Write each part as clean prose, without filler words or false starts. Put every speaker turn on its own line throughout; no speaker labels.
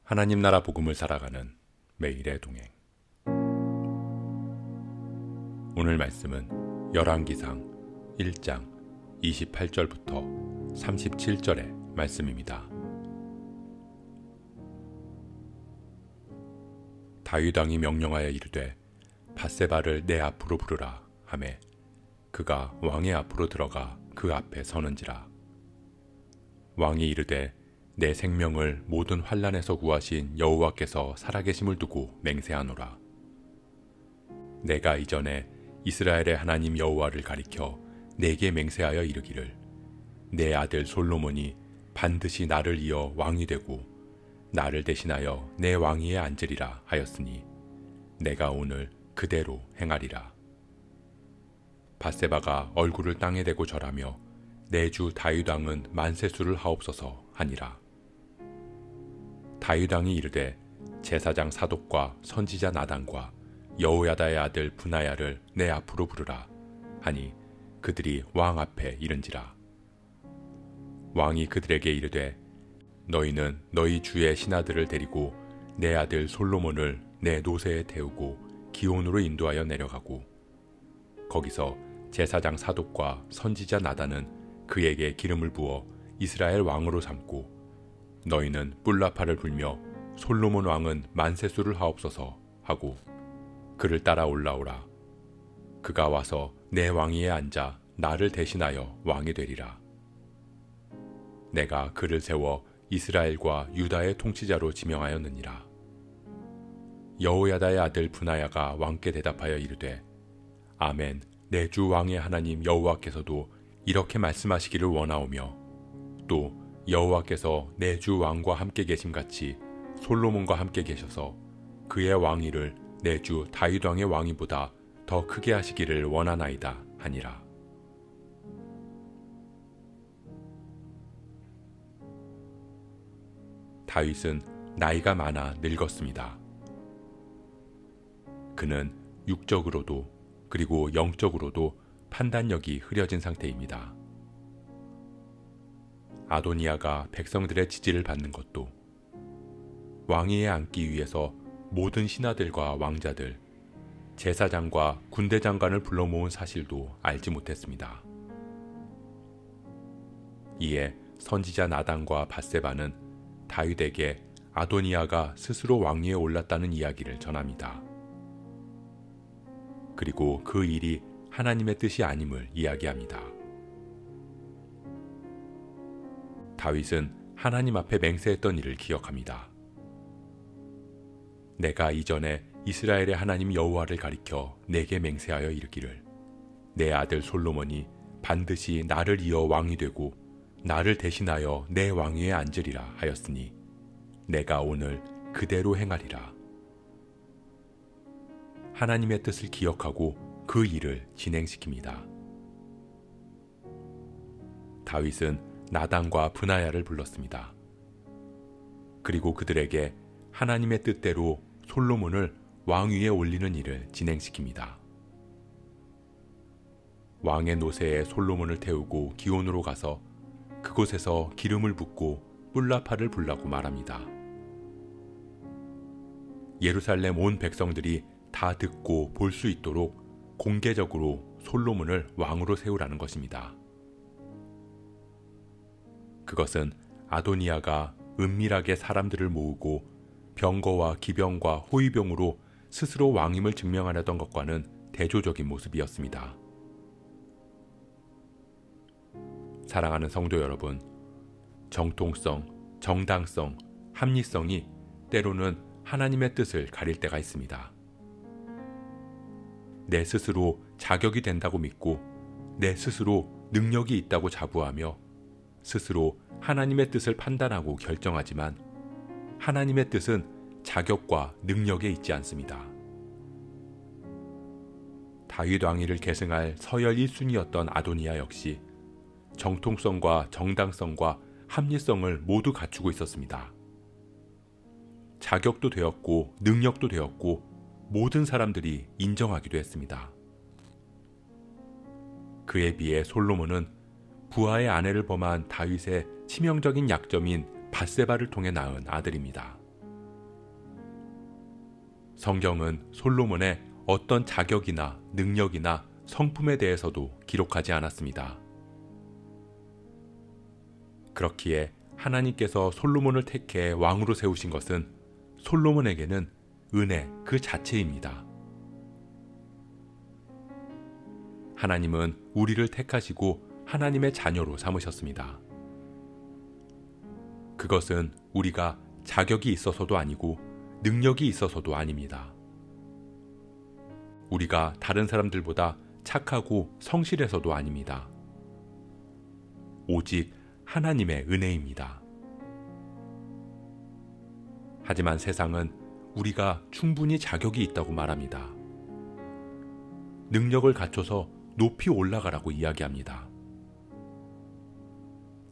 하나님 나라 복음을 살아가는 매일의 동행. 오늘 말씀은 열왕기상 1장 28절부터 37절의 말씀입니다. 다윗 왕이 명령하여 이르되 밧세바를 내 앞으로 부르라 하매 그가 왕의 앞으로 들어가 그 앞에 서는지라. 왕이 이르되 내 생명을 모든 환난에서 구하신 여호와께서 살아계심을 두고 맹세하노라. 내가 이전에 이스라엘의 하나님 여호와를 가리켜 내게 맹세하여 이르기를 내 아들 솔로몬이 반드시 나를 이어 왕이 되고 나를 대신하여 내 왕위에 앉으리라 하였으니 내가 오늘 그대로 행하리라. 밧세바가 얼굴을 땅에 대고 절하며 내 주 다윗 왕은 만세수를 하옵소서 하니라. 다윗 왕이 이르되 제사장 사독과 선지자 나단과 여호야다의 아들 브나야를 내 앞으로 부르라 하니 그들이 왕 앞에 이른지라. 왕이 그들에게 이르되 너희는 너희 주의 신하들을 데리고 내 아들 솔로몬을 내 노새에 태우고 기온으로 인도하여 내려가고 거기서 제사장 사독과 선지자 나단은 그에게 기름을 부어 이스라엘 왕으로 삼고 너희는 뿔라파를 불며 솔로몬 왕은 만세수를 하옵소서 하고 그를 따라 올라오라. 그가 와서 내 왕위에 앉아 나를 대신하여 왕이 되리라. 내가 그를 세워 이스라엘과 유다의 통치자로 지명하였느니라. 여호야다의 아들 브나야가 왕께 대답하여 이르되 아멘, 내 주 왕의 하나님 여호와께서도 이렇게 말씀하시기를 원하오며 또 여호와께서 내 주 왕과 함께 계심같이 솔로몬과 함께 계셔서 그의 왕위를 내 주 다윗 왕의 왕위보다 더 크게 하시기를 원하나이다 하니라. 다윗은 나이가 많아 늙었습니다. 그는 육적으로도 그리고 영적으로도 판단력이 흐려진 상태입니다. 아도니아가 백성들의 지지를 받는 것도 왕위에 앉기 위해서 모든 신하들과 왕자들, 제사장과 군대 장관을 불러 모은 사실도 알지 못했습니다. 이에 선지자 나단과 밧세바는 다윗에게 아도니아가 스스로 왕위에 올랐다는 이야기를 전합니다. 그리고 그 일이 하나님의 뜻이 아님을 이야기합니다. 다윗은 하나님 앞에 맹세했던 일을 기억합니다. 내가 이전에 이스라엘의 하나님 여호와를 가리켜 내게 맹세하여 이르기를 내 아들 솔로몬이 반드시 나를 이어 왕이 되고 나를 대신하여 내 왕위에 앉으리라 하였으니 내가 오늘 그대로 행하리라. 하나님의 뜻을 기억하고 그 일을 진행시킵니다. 다윗은 나단과 브나야를 불렀습니다. 그리고 그들에게 하나님의 뜻대로 솔로몬을 왕위에 올리는 일을 진행시킵니다. 왕의 노새에 솔로몬을 태우고 기온으로 가서 그곳에서 기름을 붓고 뿔라파를 불라고 말합니다. 예루살렘 온 백성들이 다 듣고 볼 수 있도록 공개적으로 솔로몬을 왕으로 세우라는 것입니다. 그것은 아도니아가 은밀하게 사람들을 모으고 병거와 기병과 호위병으로 스스로 왕임을 증명하려던 것과는 대조적인 모습이었습니다. 사랑하는 성도 여러분, 정통성, 정당성, 합리성이 때로는 하나님의 뜻을 가릴 때가 있습니다. 내 스스로 자격이 된다고 믿고 내 스스로 능력이 있다고 자부하며 스스로 하나님의 뜻을 판단하고 결정하지만 하나님의 뜻은 자격과 능력에 있지 않습니다. 다윗 왕위를 계승할 서열 1순위였던 아도니아 역시 정통성과 정당성과 합리성을 모두 갖추고 있었습니다. 자격도 되었고 능력도 되었고 모든 사람들이 인정하기도 했습니다. 그에 비해 솔로몬은 부하의 아내를 범한 다윗의 치명적인 약점인 밧세바를 통해 낳은 아들입니다. 성경은 솔로몬의 어떤 자격이나 능력이나 성품에 대해서도 기록하지 않았습니다. 그렇기에 하나님께서 솔로몬을 택해 왕으로 세우신 것은 솔로몬에게는 은혜 그 자체입니다. 하나님은 우리를 택하시고 하나님의 자녀로 삼으셨습니다. 그것은 우리가 자격이 있어서도 아니고 능력이 있어서도 아닙니다. 우리가 다른 사람들보다 착하고 성실해서도 아닙니다. 오직 하나님의 은혜입니다. 하지만 세상은 우리가 충분히 자격이 있다고 말합니다. 능력을 갖춰서 높이 올라가라고 이야기합니다.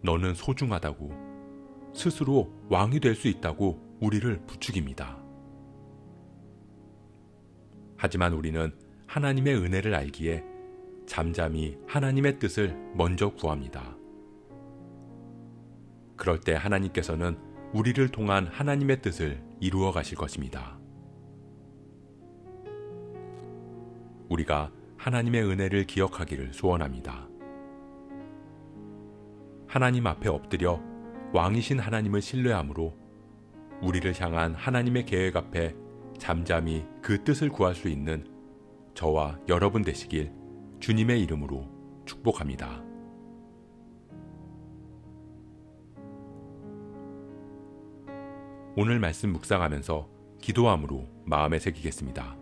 너는 소중하다고, 스스로 왕이 될 수 있다고 우리를 부추깁니다. 하지만 우리는 하나님의 은혜를 알기에 잠잠히 하나님의 뜻을 먼저 구합니다. 그럴 때 하나님께서는 우리를 통한 하나님의 뜻을 이루어 가실 것입니다. 우리가 하나님의 은혜를 기억하기를 소원합니다. 하나님 앞에 엎드려 왕이신 하나님을 신뢰함으로 우리를 향한 하나님의 계획 앞에 잠잠히 그 뜻을 구할 수 있는 저와 여러분 되시길 주님의 이름으로 축복합니다. 오늘 말씀 묵상하면서 기도함으로 마음에 새기겠습니다.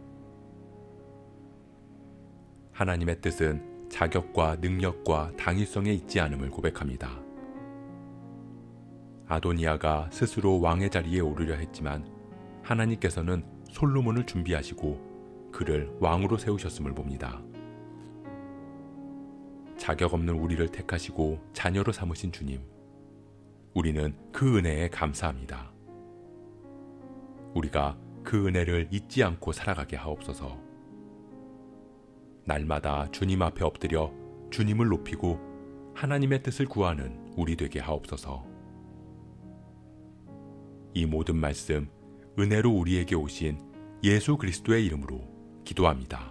하나님의 뜻은 자격과 능력과 당위성에 있지 않음을 고백합니다. 아도니아가 스스로 왕의 자리에 오르려 했지만 하나님께서는 솔로몬을 준비하시고 그를 왕으로 세우셨음을 봅니다. 자격 없는 우리를 택하시고 자녀로 삼으신 주님, 우리는 그 은혜에 감사합니다. 우리가 그 은혜를 잊지 않고 살아가게 하옵소서. 날마다 주님 앞에 엎드려 주님을 높이고 하나님의 뜻을 구하는 우리 되게 하옵소서. 이 모든 말씀 은혜로 우리에게 오신 예수 그리스도의 이름으로 기도합니다.